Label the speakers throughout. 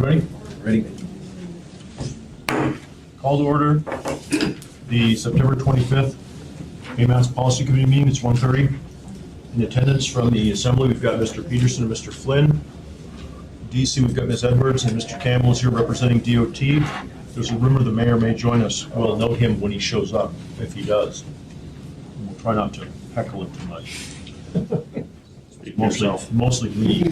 Speaker 1: everybody?
Speaker 2: Ready?
Speaker 1: Call to order the September 25th AMATS Policy Committee meeting. It's 1:30. In attendance from the Assembly, we've got Mr. Peterson and Mr. Flynn. DC, we've got Ms. Edwards, and Mr. Campbell is here representing DOT. There's a rumor the mayor may join us. We'll note him when he shows up, if he does. And we'll try not to heckle him too much. Mostly me.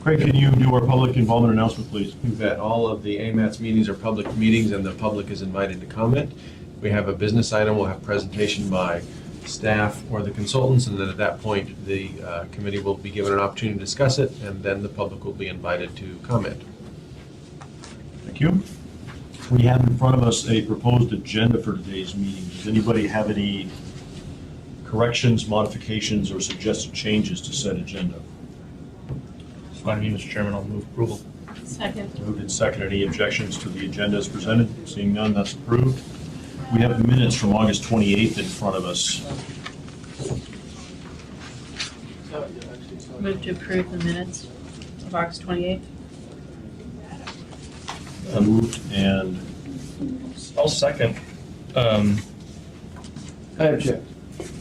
Speaker 1: Craig, can you do our public involvement announcement, please?
Speaker 2: You bet. All of the AMATS meetings are public meetings and the public is invited to comment. We have a business item, we'll have presentation by staff or the consultants, and then at that point, the committee will be given an opportunity to discuss it, and then the public will be invited to comment.
Speaker 1: Thank you. We have in front of us a proposed agenda for today's meeting. Does anybody have any corrections, modifications, or suggested changes to said agenda?
Speaker 3: Fine, me, Mr. Chairman, I'll move approval.
Speaker 4: Second.
Speaker 1: Moved and seconded. Any objections to the agenda as presented? Seeing none, that's approved. We have the minutes from August 28th in front of us.
Speaker 4: Move to approve the minutes of August 28th.
Speaker 1: Moved and
Speaker 3: I'll second.
Speaker 2: I object.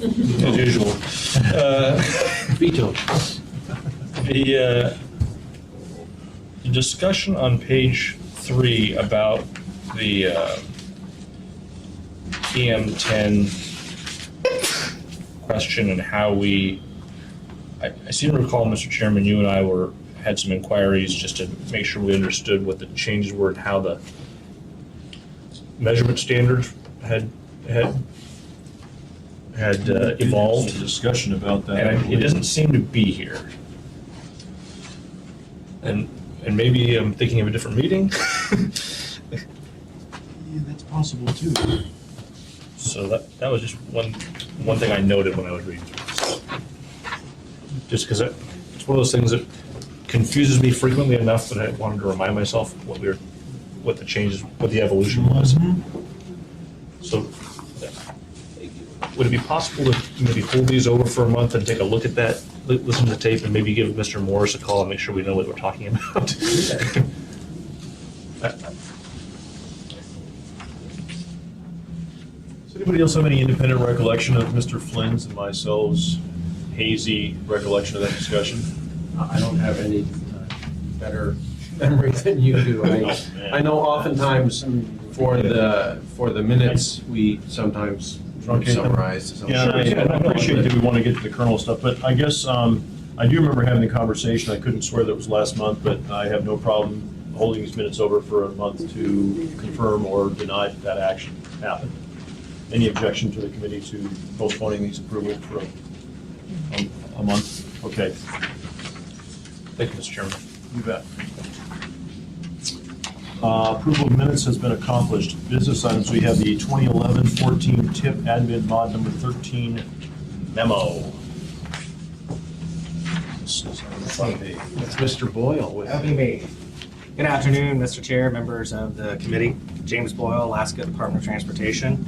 Speaker 3: As usual.
Speaker 2: Veto.
Speaker 3: The discussion on page 3 about the EM10 question and how I seem to recall, Mr. Chairman, you and I had some inquiries just to make sure we understood what the changes were and how the measurement standards had evolved.
Speaker 1: some discussion about that.
Speaker 3: And it doesn't seem to be here. And maybe I'm thinking of a different meeting.
Speaker 1: Yeah, that's possible too.
Speaker 3: So that was just one thing I noted when I was reading through this. Just because it's one of those things that confuses me frequently enough that I wanted to remind myself what the changes, what the evolution was. So would it be possible to maybe hold these over for a month and take a look at that, listen to the tape, and maybe give Mr. Morris a call and make sure we know what we're talking about?
Speaker 1: Does anybody else have any independent recollection of Mr. Flynn's and myself's hazy recollection of that discussion?
Speaker 2: I don't have any better memory than you do. I know oftentimes for the minutes, we sometimes summarize.
Speaker 1: Yeah, I appreciate that we want to get to the kernel stuff, but I guess I do remember having the conversation. I couldn't swear that it was last month, but I have no problem holding these minutes over for a month to confirm or deny that action happened. Any objection to the committee to postponing these approvals for a month? Okay.
Speaker 3: Thank you, Mr. Chairman.
Speaker 1: You bet. Approval of minutes has been accomplished. Business items, we have the 2011-14 TIP admin mod number 13 memo. This is on the front page.
Speaker 2: That's Mr. Boyle with
Speaker 5: That'd be me. Good afternoon, Mr. Chair, members of the committee. James Boyle, Alaska Department of Transportation.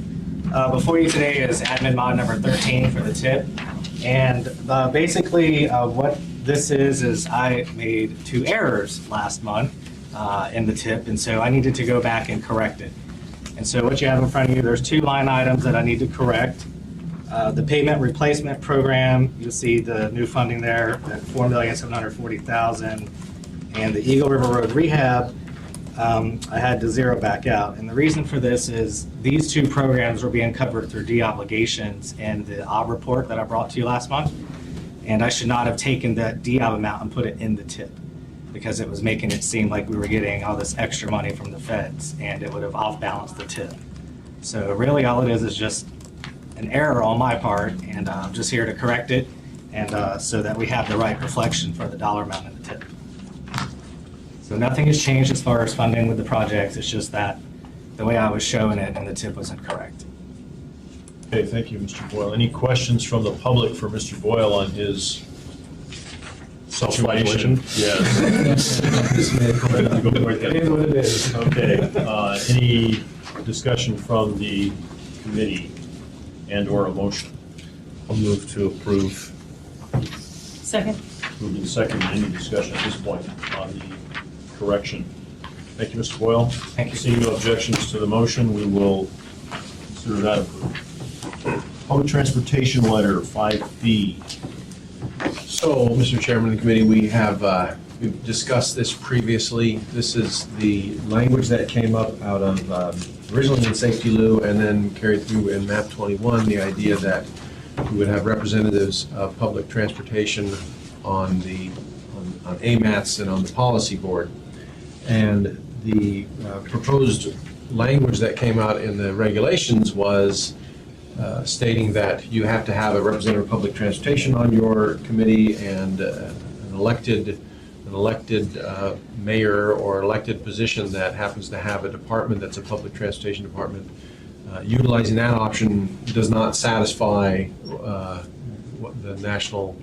Speaker 5: Before you today is admin mod number 13 for the TIP. And basically what this is I made 2 errors last month in the TIP, and so I needed to go back and correct it. And so what you have in front of you, there's 2 line items that I need to correct. The pavement replacement program, you'll see the new funding there at $4,740,000, and the Eagle River Road rehab, I had to zero back out. And the reason for this is these 2 programs were being covered through de-obligations in the OB report that I brought to you last month. And I should not have taken that de-ob amount and put it in the TIP, because it was making it seem like we were getting all this extra money from the feds, and it would have off-balanced the TIP. So really all it is just an error on my part, and I'm just here to correct it, and so that we have the right reflection for the dollar amount in the TIP. So nothing has changed as far as funding with the projects. It's just that the way I was showing it and the TIP was incorrect.
Speaker 1: Okay, thank you, Mr. Boyle. Any questions from the public for Mr. Boyle on his
Speaker 3: Self-flagellation?
Speaker 1: Yes. Go for it then.
Speaker 2: It is what it is.
Speaker 1: Okay, any discussion from the committee and/or a motion?
Speaker 3: I'll move to approve.
Speaker 4: Second.
Speaker 1: Moved in second. Any discussion at this point on the correction? Thank you, Mr. Boyle.
Speaker 5: Thank you.
Speaker 1: Seeing no objections to the motion, we will consider that approved. Public transportation letter, 5B.
Speaker 2: So, Mr. Chairman of the committee, we have, we've discussed this previously. This is the language that came up out of, originally in Safety Lou and then carried through in MAP 21, the idea that we would have representatives of public transportation on AMATS and on the policy board. And the proposed language that came out in the regulations was stating that you have to have a representative of public transportation on your committee and an elected mayor or elected position that happens to have a department that's a public transportation department. Utilizing that option does not satisfy what the national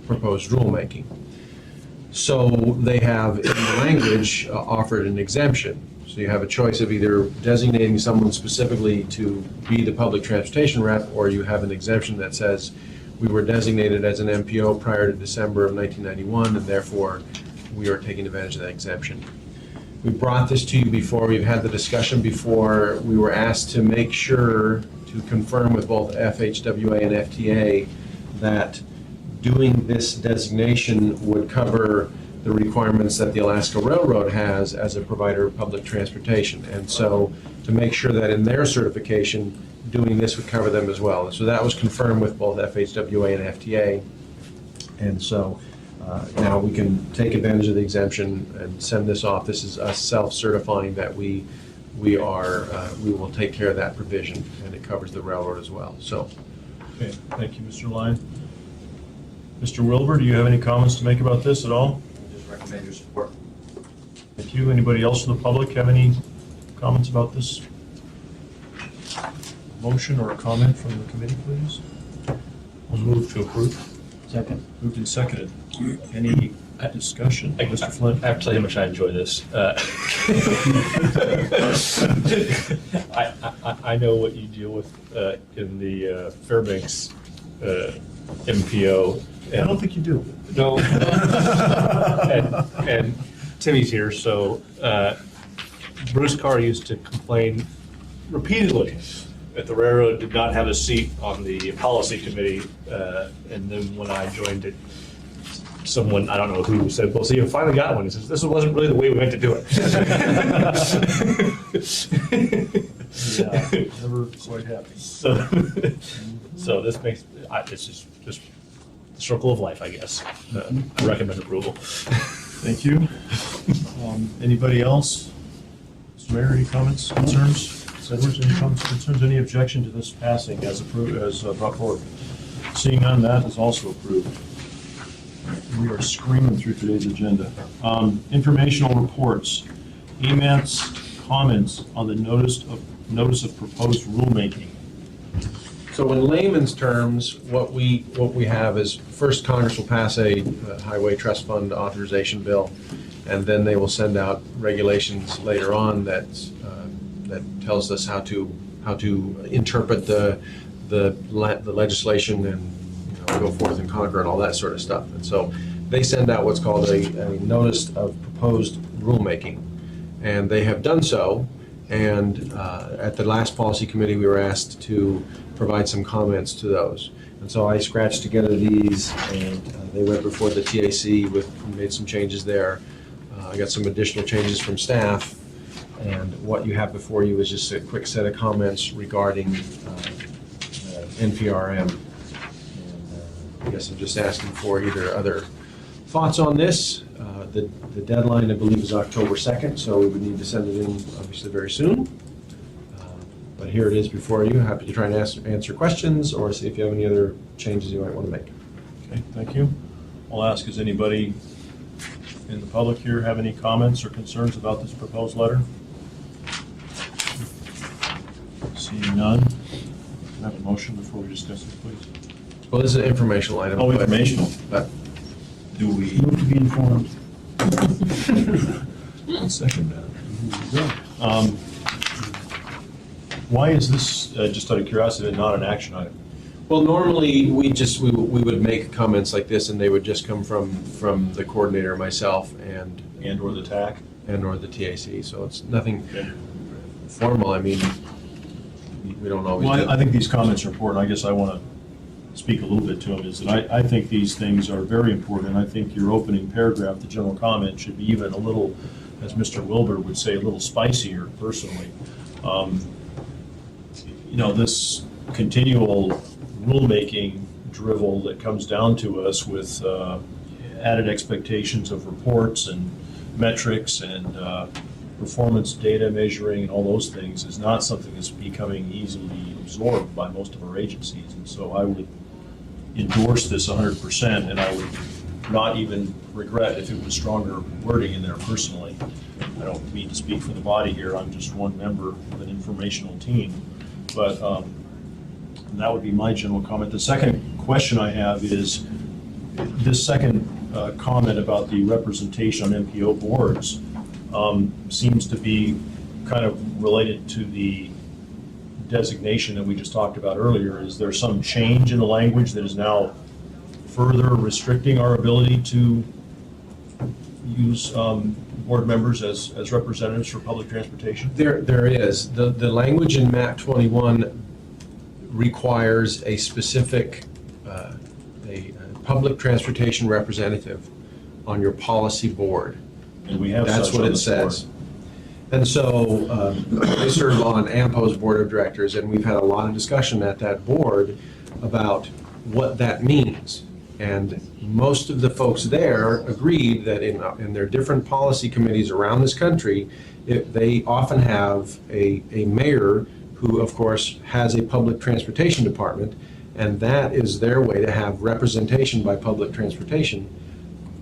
Speaker 2: proposed rulemaking. So they have, in the language, offered an exemption. So you have a choice of either designating someone specifically to be the public transportation rep, or you have an exemption that says we were designated as an MPO prior to December of 1991, and therefore we are taking advantage of that exemption. We brought this to you before, we've had the discussion before. We were asked to make sure to confirm with both FHWA and FTA that doing this designation would cover the requirements that the Alaska Railroad has as a provider of public transportation. And so to make sure that in their certification, doing this would cover them as well. So that was confirmed with both FHWA and FTA. And so now we can take advantage of the exemption and send this off. This is us self-certifying that we will take care of that provision, and it covers the railroad as well. So,
Speaker 1: Okay, thank you, Mr. Lyon. Mr. Wilbur, do you have any comments to make about this at all?
Speaker 6: Just recommend your support.
Speaker 1: Thank you. Anybody else in the public have any comments about this motion or a comment from the committee, please?
Speaker 3: I'll move to approve.
Speaker 6: Second.
Speaker 1: Moved and seconded. Any discussion? Mr. Flynn?
Speaker 3: I have to tell you how much I enjoy this. I know what you deal with in the Fairbanks MPO.
Speaker 1: I don't think you do.
Speaker 3: No. And Timmy's here, so Bruce Carr used to complain repeatedly that the railroad did not have a seat on the policy committee. And then when I joined it, someone, I don't know who, said, well, see, you finally got one. He says, this wasn't really the way we meant to do it.
Speaker 1: Yeah, never quite happy.
Speaker 3: So this makes, it's just the circle of life, I guess. I recommend approval.
Speaker 1: Thank you. Anybody else? Mr. Mayor, any comments, concerns? Edwards, any comments, concerns, any objection to this passing as approved, as brought forward? Seeing none, that is also approved. We are screaming through today's agenda. Informational reports. AMATS comments on the notice of proposed rulemaking.
Speaker 2: So in layman's terms, what we have is, first Congress will pass a highway trust fund authorization bill, and then they will send out regulations later on that tells us how to interpret the legislation and go forth and conquer and all that sort of stuff. And so they send out what's called a notice of proposed rulemaking, and they have done so. And at the last policy committee, we were asked to provide some comments to those. And so I scratched together these, and they went before the TAC made some changes there. I got some additional changes from staff, and what you have before you is just a quick set of comments regarding NPRM. And I guess I'm just asking for either other thoughts on this. The deadline, I believe, is October 2nd, so we would need to send it in, obviously, very soon. But here it is before you. Happy to try and answer questions or see if you have any other changes you might want to make.
Speaker 1: Okay, thank you. I'll ask, does anybody in the public here have any comments or concerns about this proposed letter? Seeing none, can I have a motion before we discuss it, please?
Speaker 2: Well, this is an informational item.
Speaker 1: Oh, informational.
Speaker 2: But
Speaker 1: Do we?
Speaker 6: Move to be informed.
Speaker 1: I'll second that. Why is this, just out of curiosity, not an action item?
Speaker 2: Well, normally, we would make comments like this, and they would just come from the coordinator, myself,
Speaker 1: And/or the TAC?
Speaker 2: or the TAC, so it's nothing
Speaker 1: Okay.
Speaker 2: formal. I mean, we don't always
Speaker 1: Well,
Speaker 2: do.
Speaker 1: I think these comments are important. I guess I want to speak a little bit to them, is that I think these things are very important. I think your opening paragraph, the general comment, should be even a little, as Mr. Wilbur would say, a little spicier personally. This continual rulemaking drivel that comes down to us with added expectations of reports and metrics and performance data measuring and all those things is not something that's becoming easily absorbed by most of our agencies. And so I would endorse this 100%, and I would not even regret if it was stronger wording in there personally. I don't mean to speak for the body here, I'm just one member of an informational team. But that would be my general comment. The second question I have is, this second comment about the representation on MPO boards seems to be kind of related to the designation that we just talked about earlier. Is there some change in the language that is now further restricting our ability to use board members as representatives for public transportation?
Speaker 2: There is. The language in MAP 21 requires a specific, a public transportation representative on your policy board.
Speaker 1: And we have
Speaker 2: That's
Speaker 1: such
Speaker 2: what
Speaker 1: on
Speaker 2: it
Speaker 1: this board.
Speaker 2: says. And so I serve on AMPO's board of directors, and we've had a lot of discussion at that board about what that means. And most of the folks there agreed that in their different policy committees around this country, they often have a mayor who, of course, has a public transportation department, and that is their way to have representation by public transportation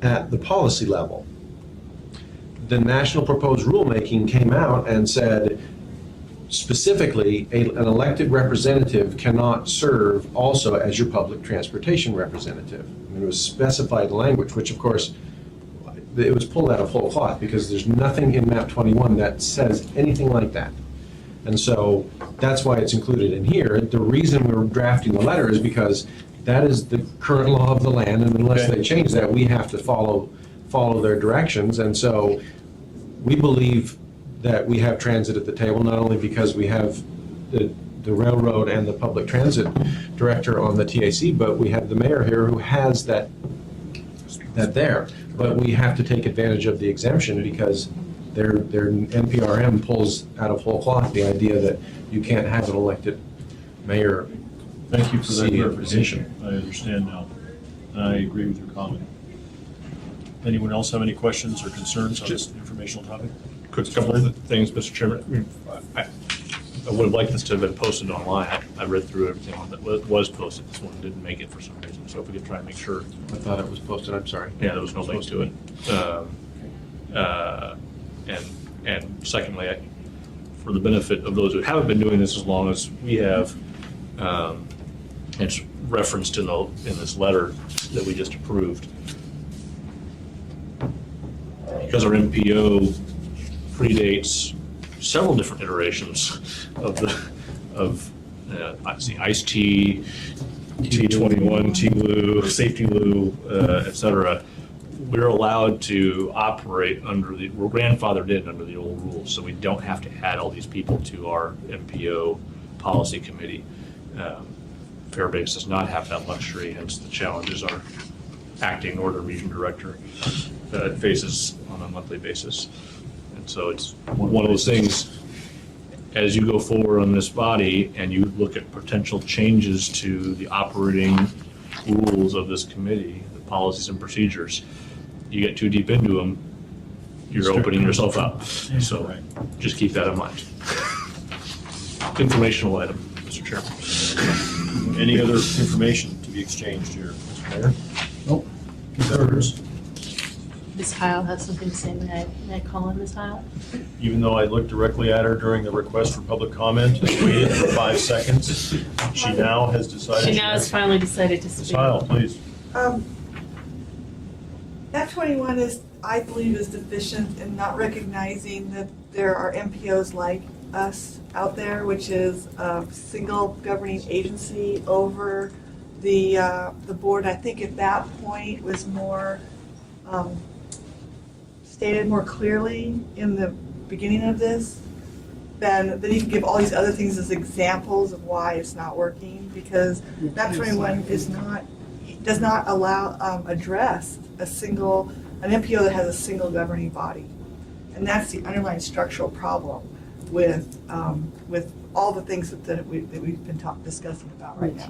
Speaker 2: at the policy level. The national proposed rulemaking came out and said specifically an elected representative cannot serve also as your public transportation representative. I mean, it was specified language, which of course, it was pulled out of whole cloth because there's nothing in MAP 21 that says anything like that. And so that's why it's included in here. The reason we're drafting the letter is because that is the current law of the land, and unless they change that, we have to follow their directions. And so we believe that we have transit at the table, not only because we have the railroad and the public transit director on the TAC, but we have the mayor here who has that there. But we have to take advantage of the exemption because their NPRM pulls out of whole cloth the idea that you can't have an elected mayor.
Speaker 1: Thank you for that
Speaker 2: See your
Speaker 1: clarification. I understand now. And I agree with your comment. Anyone else have any questions or concerns on this informational topic?
Speaker 3: Quick couple of things, Mr. Chairman. I would have liked this to have been posted online. I read through everything on that was posted. This one didn't make it for some reason. So if we could try and make sure.
Speaker 2: I thought it was posted, I'm sorry.
Speaker 3: Yeah, there was no link to it. And secondly, for the benefit of those who haven't been doing this as long as we have, it's referenced in this letter that we just approved. Because our MPO predates several different iterations of ICE-T, T21, TLU, Safety Lu, et cetera, we're allowed to operate we're grandfathered in under the old rules, so we don't have to add all these people to our MPO policy committee. Fairbanks does not have that luxury, hence the challenges our acting Northern Region Director faces on a monthly basis. And so it's one of those things, as you go forward on this body and you look at potential changes to the operating rules of this committee, the policies and procedures, you get too deep into them, you're opening yourself up. So just keep that in mind. Informational item, Mr. Chairman.
Speaker 1: Any other information to be exchanged here, Mr. Mayor?
Speaker 6: Nope.
Speaker 1: Concerns?
Speaker 4: Ms. Heil has something to say. May I call in Ms. Heil?
Speaker 1: Even though I looked directly at her during the request for public comment and waited for 5 seconds, she now has decided.
Speaker 4: She now has finally decided to
Speaker 1: Ms.
Speaker 4: speak.
Speaker 1: Heil, please.
Speaker 7: That 21 is I believe is deficient in not recognizing that there are MPOs like us out there, which is a single governing agency over the board. I think at that point was more stated more clearly in the beginning of this. Then you can give all these other things as examples of why it's not working, because map 21 does not allow address an MPO that has a single governing body, and that's the underlying structural problem with all the things that we've been discussing about right now.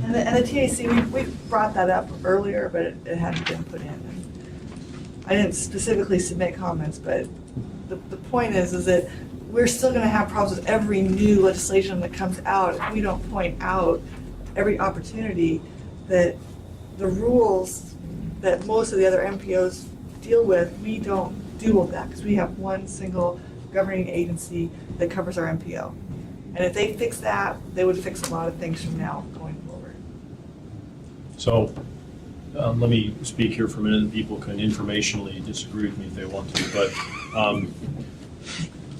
Speaker 7: And the TAC, we brought that up earlier, but it hadn't been put in. And I didn't specifically submit comments, but the point is that we're still going to have problems with every new legislation that comes out if we don't point out every opportunity that the rules that most of the other MPOs deal with, we don't deal with that because we have one single governing agency that covers our MPO. And if they fix that, they would fix a lot of things from now going forward.
Speaker 1: So let me speak here for a minute, and people can informationally disagree with me if they want to, but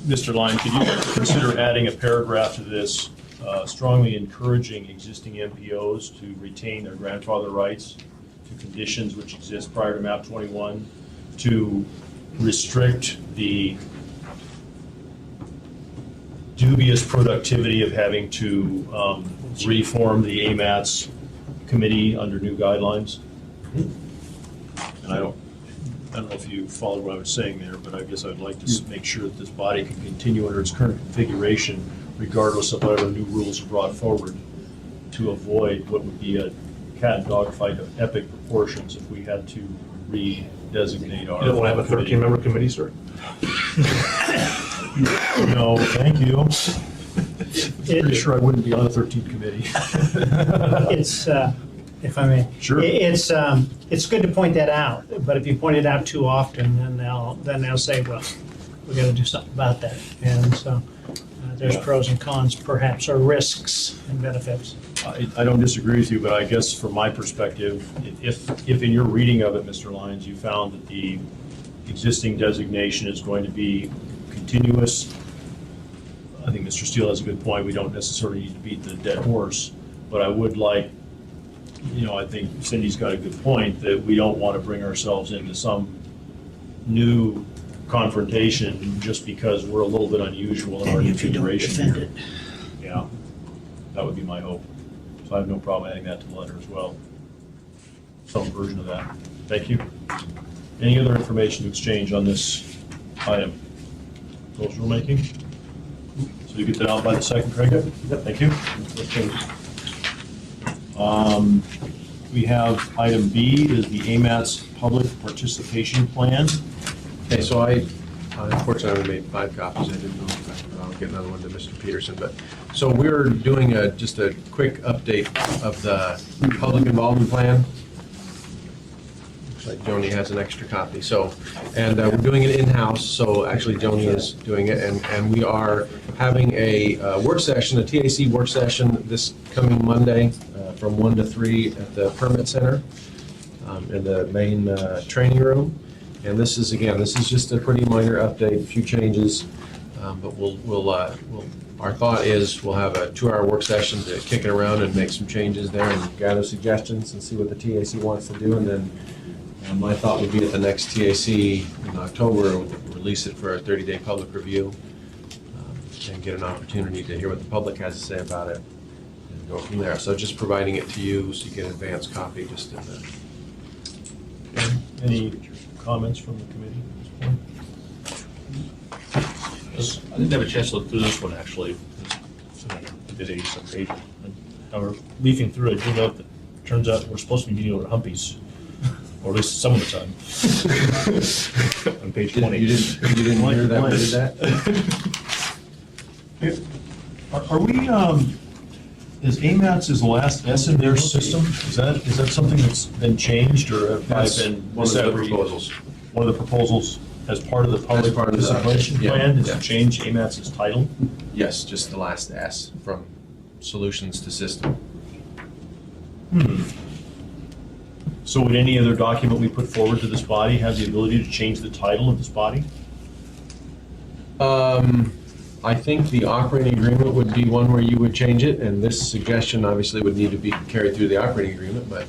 Speaker 1: Mr. Lyon, could you consider adding a paragraph to this strongly encouraging existing MPOs to retain their grandfather rights to conditions which exist prior to map 21, to restrict the dubious productivity of having to reform the AMATS committee under new guidelines? And I don't know if you followed what I was saying there, but I guess I'd like to make sure that this body can continue under its current configuration regardless of whatever new rules are brought forward, to avoid what would be a cat and dog fight of epic proportions if we had to redesignate our.
Speaker 3: You don't want to have a 13-member committee, sir?
Speaker 1: No, thank you. Pretty sure I wouldn't be on a 13th committee.
Speaker 8: It's, if I may.
Speaker 1: Sure.
Speaker 8: It's good to point that out, but if you point it out too often, then they'll say, well, we got to do something about that. And so there's pros and cons, perhaps, or risks and benefits.
Speaker 1: I don't disagree with you, but I guess from my perspective, if in your reading of it, Mr. Lyons, you found that the existing designation is going to be continuous, I think Mr. Steele has a good point. We don't necessarily need to beat the dead horse, but I would like, I think Cindy's got a good point that we don't want to bring ourselves into some new confrontation just because we're a little bit unusual in our configuration here. Yeah, that would be my hope. So I have no problem adding that to the letter as well. Some version of that. Thank you. Any other information to exchange on this item? Close rulemaking? So you get that out by the second, Craig? Yep. Thank you. We have item B is the AMATS Public Participation Plan.
Speaker 2: Okay, so I unfortunately only made 5 copies. I didn't know if I'll get another one to Mr. Peterson. But so we're doing just a quick update of the public involvement plan. Looks like Joni has an extra copy. So, and we're doing it in-house. So actually Joni is doing it, and we are having a work session, a TAC work session this coming Monday from 1 to 3 at the Permit Center in the main training room. And this is just a pretty minor update, a few changes, but our thought is we'll have a 2-hour work session to kick it around and make some changes there and gather suggestions and see what the TAC wants to do. And then my thought would be at the next TAC in October, we'll release it for a 30-day public review and get an opportunity to hear what the public has to say about it and go from there. So just providing it to you so you get an advance copy just in the.
Speaker 1: Any comments from the committee at this point?
Speaker 3: I didn't have a chance to look through this one, actually. I did 80-some pages. However, leafing through it, I do note that it turns out we're supposed to be meeting over at Humpy's, or at least some of the time. On page 20.
Speaker 2: You didn't hear that, did that?
Speaker 1: Are we, is AMATS is the last S in their system? Is that something that's been changed, or have I
Speaker 2: That's
Speaker 1: been?
Speaker 2: one of the proposals.
Speaker 1: One of the proposals as part of the public
Speaker 2: part of the-
Speaker 1: participation
Speaker 2: yeah,
Speaker 1: plan is
Speaker 2: yeah.
Speaker 1: to change AMATS's title?
Speaker 2: Yes, just the last S from solutions to system.
Speaker 1: So would any other document we put forward to this body have the ability to change the title of this body?
Speaker 2: I think the operating agreement would be one where you would change it, and this suggestion obviously would need to be carried through the operating agreement, but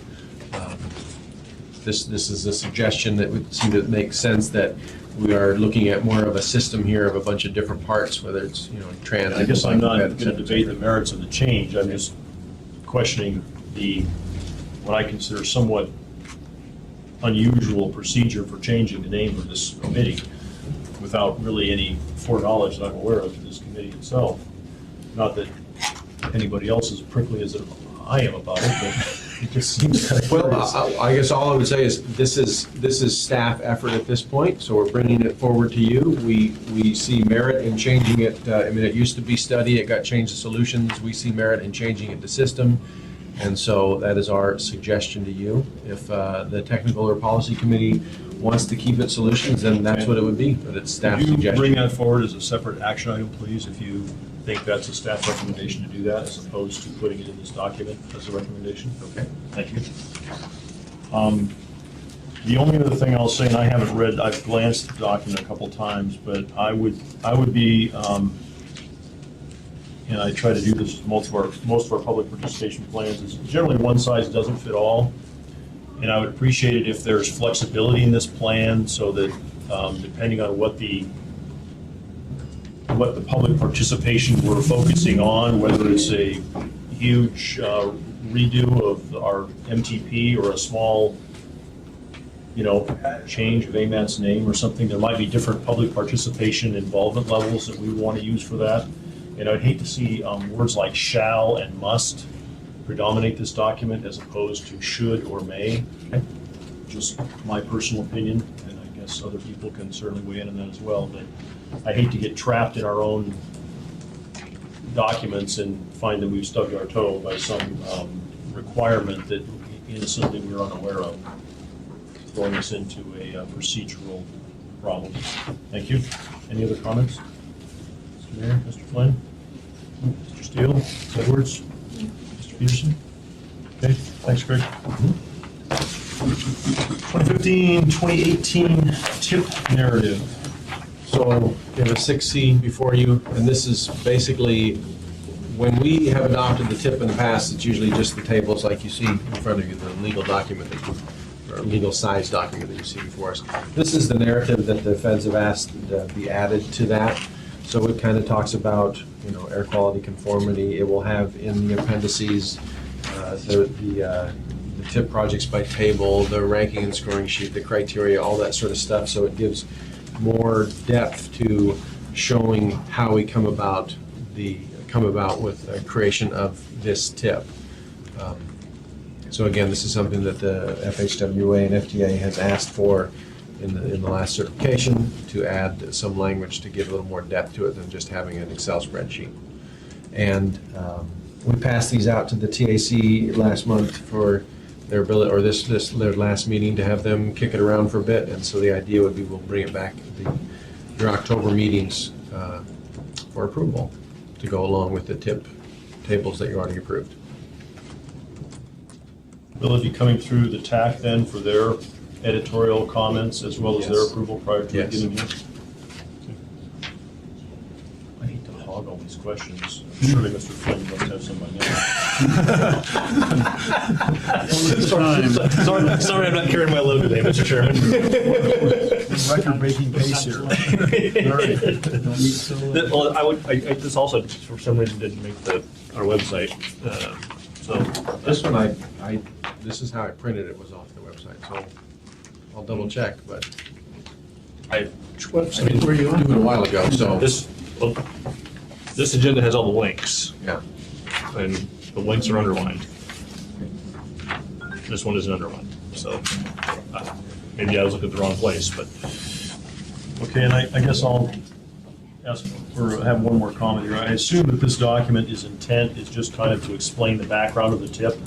Speaker 2: this is a suggestion that would seem to make sense, that we are looking at more of a system here of a bunch of different parts, whether it's, transit.
Speaker 1: I guess I'm not
Speaker 2: bike,
Speaker 1: going to debate the merits of the change, I'm just questioning what I consider somewhat unusual procedure for changing the name of this committee without really any foreknowledge that I'm aware of to this committee itself. Not that anybody else is prickly as I am about it, but it just seems kind of
Speaker 2: Well,
Speaker 1: curious.
Speaker 2: I guess all I would say is this is staff effort at this point, so we're bringing it forward to you. We see merit in changing it. It used to be study, it got changed to solutions. We see merit in changing it to system, and so that is our suggestion to you. If the technical or policy committee wants to keep it solutions, then that's what it would be, but it's staff
Speaker 1: Could you
Speaker 2: suggestion.
Speaker 1: bring that forward as a separate action item, please, if you think that's a staff recommendation to do that, as opposed to putting it in this document as a recommendation?
Speaker 2: Okay.
Speaker 1: Thank you. The only other thing I'll say, and I haven't read, I've glanced at the document a couple times, but I would be, and I try to do this with most of our public participation plans, is generally one size doesn't fit all. And I would appreciate it if there's flexibility in this plan so that depending on what the public participation we're focusing on, whether it's a huge redo of our MTP or a small, change of AMAT's name or something, there might be different public participation involvement levels that we want to use for that. And I'd hate to see words like shall and must predominate this document as opposed to should or may. Just my personal opinion, and I guess other people can certainly weigh in on that as well, but I hate to get trapped in our own documents and find that we've stubbed our toe by some requirement that innocently we're unaware of, throwing us into a procedural problem. Thank you. Any other comments? Mr. Mayor, Mr. Flynn? Mr. Steele? Edwards? Mr. Peterson? Okay, thanks, Greg. 2015-2018 TIP narrative.
Speaker 2: So you have a 6C before you, and this is basically, when we have adopted the TIP in the past, it's usually just the tables like you see in front of you, the legal document or legal size document that you see before us. This is the narrative that the feds have asked to be added to that. So it kind of talks about, air quality conformity. It will have in the appendices the TIP projects by table, the ranking and scoring sheet, the criteria, all that sort of stuff. So it gives more depth to showing how we come about with the creation of this TIP. So again, this is something that the FHWA and FTA has asked for in the last certification, to add some language to give a little more depth to it than just having an Excel spreadsheet. And we passed these out to the TAC last month for their ability, or their last meeting, to have them kick it around for a bit. And so the idea would be we'll bring it back at your October meetings for approval to go along with the TIP tables that you already approved.
Speaker 1: Will it be coming through the TAC then for their editorial comments as well as their
Speaker 2: Yes.
Speaker 1: approval prior to
Speaker 2: Yes.
Speaker 1: getting here? I hate to hog all these questions. Surely Mr. Flynn must have some by now.
Speaker 3: Sorry, I'm not carrying my load today, Mr. Chairman.
Speaker 6: Record-breaking pace here.
Speaker 3: Well, this also, for some reason, didn't make our website, so.
Speaker 2: This one, this is how I printed it, was off the website, so I'll double check, but
Speaker 3: Which website were you
Speaker 2: I did it a while ago, so.
Speaker 3: This agenda has all the links,
Speaker 2: Yeah.
Speaker 3: and the links are underlined. This one isn't underlined, so maybe I was looking at the wrong place, but.
Speaker 1: Okay, and I guess I'll have one more comment here. I assume that this document's intent is just kind of to explain the background of the TIP.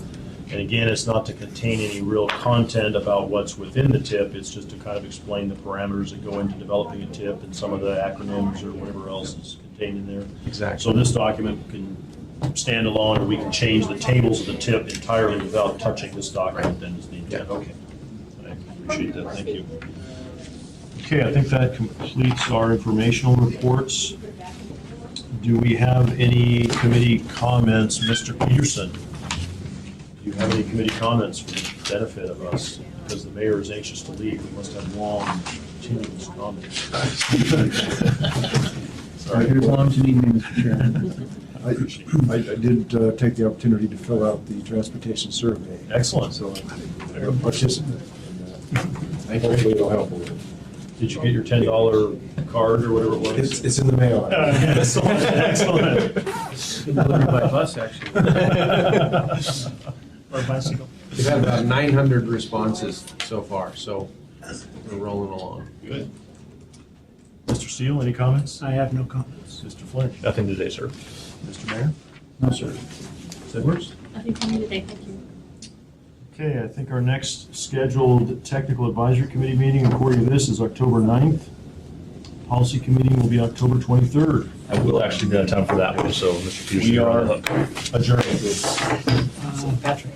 Speaker 1: And again, it's not to contain any real content about what's within the TIP, it's just to kind of explain the parameters that go into developing a TIP and some of the acronyms or whatever else is contained in there.
Speaker 2: Exactly.
Speaker 1: So this document can standalone, or we can change the tables of the tip entirely without touching this document, then is needed.
Speaker 2: Yeah.
Speaker 1: Okay. I appreciate that, thank you. Okay, I think that completes our informational reports. Do we have any committee comments? Mr. Peterson, do you have any committee comments for the benefit of us? Because the mayor is anxious to leave, we must have long, continuous comments. Sorry.
Speaker 9: It belongs to me, Mr. Chairman. I did take the opportunity to fill out the transportation survey.
Speaker 1: Excellent.
Speaker 9: So I'm a participant.
Speaker 2: Thank you.
Speaker 9: Hopefully it'll help a little.
Speaker 1: Did you get your $10 card or whatever it was?
Speaker 9: It's in the mail.
Speaker 1: Excellent, excellent.
Speaker 2: Delivered by bus, actually.
Speaker 8: Or bicycle.
Speaker 2: We've had about 900 responses so far, so we're rolling along.
Speaker 1: Good. Mr. Steele, any comments?
Speaker 8: I have no comments.
Speaker 1: Mr. Flynn?
Speaker 3: Nothing today, sir.
Speaker 1: Mr. Mayor?
Speaker 9: No, sir.
Speaker 1: Ms. Edwards?
Speaker 4: Nothing for me today, thank you.
Speaker 1: Okay, I think our next scheduled technical advisory committee meeting, according to this, is October 9th. Policy committee will be October 23rd.
Speaker 3: I will actually be out of town for that one, so Mr. Peterson.
Speaker 1: We
Speaker 3: you're on
Speaker 1: are
Speaker 3: the hook.
Speaker 1: adjourned.
Speaker 8: Patrick.